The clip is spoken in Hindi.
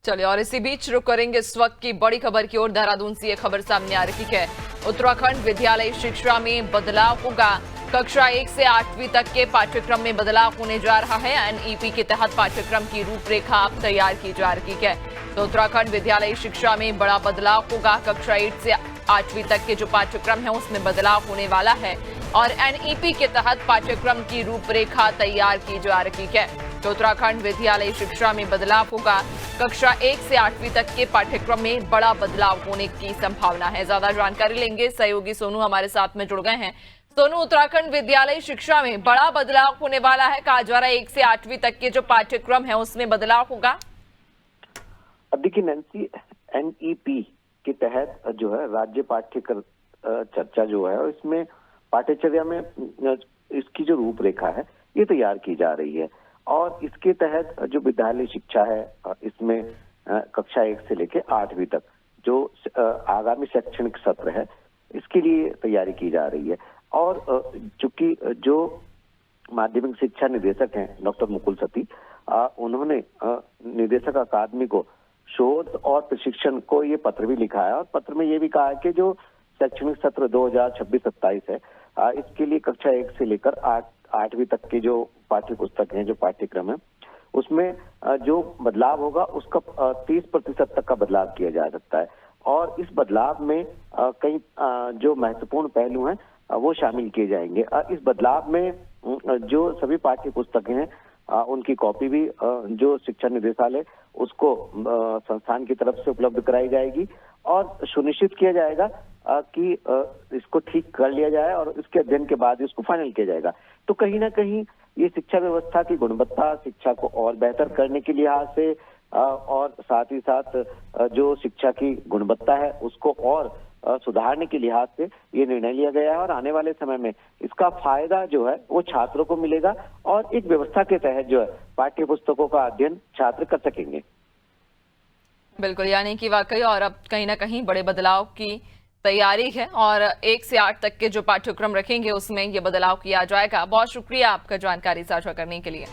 चलिए और इसी बीच रुक करेंगे इस वक्त की बड़ी खबर की ओर। देहरादून से ये खबर सामने आ रही है, उत्तराखंड विद्यालय शिक्षा में बदलाव होगा। कक्षा 1 से 8वीं तक के पाठ्यक्रम में बदलाव होने जा रहा है। एनईपी के तहत पाठ्यक्रम की रूपरेखा अब तैयार की जा रही है। तो उत्तराखंड विद्यालय शिक्षा में बड़ा बदलाव होगा। कक्षा 8 से 8वीं तक के जो पाठ्यक्रम है उसमें बदलाव होने वाला है और एनईपी के तहत पाठ्यक्रम की रूपरेखा तैयार की जा रही है। तो उत्तराखंड विद्यालय शिक्षा में बदलाव होगा। कक्षा 1 से 8वीं तक के पाठ्यक्रम में बड़ा बदलाव होने की संभावना है। ज्यादा जानकारी लेंगे, सहयोगी सोनू हमारे साथ में जुड़ गए हैं। सोनू, उत्तराखंड विद्यालय शिक्षा में बड़ा बदलाव होने वाला है। कहा जा रहा है 1 से 8वीं तक के जो पाठ्यक्रम है उसमें बदलाव होगा। अब देखिए नैन्सी, एनईपी के तहत जो है राज्य पाठ्यक्रम चर्चा जो है और इसमें पाठ्यचर्या में इसकी जो रूपरेखा है ये तैयार की जा रही है और इसके तहत जो विद्यालय शिक्षा है इसमें कक्षा 1 से लेकर 8वीं तक जो आगामी शैक्षणिक सत्र है इसके लिए तैयारी की जा रही है। और चूंकि जो माध्यमिक शिक्षा निदेशक हैं डॉक्टर मुकुल सती, उन्होंने निदेशक अकादमी को शोध और प्रशिक्षण को ये पत्र भी लिखा है और पत्र में ये भी कहा है कि जो शैक्षणिक सत्र 2026-27 है इसके लिए कक्षा 1 से लेकर 8वीं तक के जो पाठ्य पुस्तक हैं, जो पाठ्यक्रम है उसमें जो बदलाव होगा उसका 30% तक का बदलाव किया जा सकता है। और इस बदलाव में कई जो महत्वपूर्ण पहलू हैं वो शामिल किए जाएंगे। इस बदलाव में जो सभी पाठ्य पुस्तकें हैं उनकी कॉपी भी जो शिक्षा निदेशालय उसको संस्थान की तरफ से उपलब्ध कराई जाएगी और सुनिश्चित किया जाएगा कि इसको ठीक कर लिया जाए और इसके अध्ययन के बाद इसको फाइनल किया जाएगा। तो कहीं ना कहीं ये शिक्षा व्यवस्था की गुणवत्ता, शिक्षा को और बेहतर करने के लिहाज से और साथ ही साथ जो शिक्षा की गुणवत्ता है उसको और सुधारने के लिहाज से ये निर्णय लिया गया है और आने वाले समय में इसका फायदा जो है वो छात्रों को मिलेगा और एक व्यवस्था के तहत जो है पाठ्य पुस्तकों का अध्ययन छात्र कर सकेंगे। बिल्कुल, यानी कि वाकई और अब कहीं ना कहीं बड़े बदलाव की तैयारी है और 1 से 8 तक के जो पाठ्यक्रम रखेंगे उसमें ये बदलाव किया जाएगा। बहुत शुक्रिया आपका जानकारी साझा करने के लिए।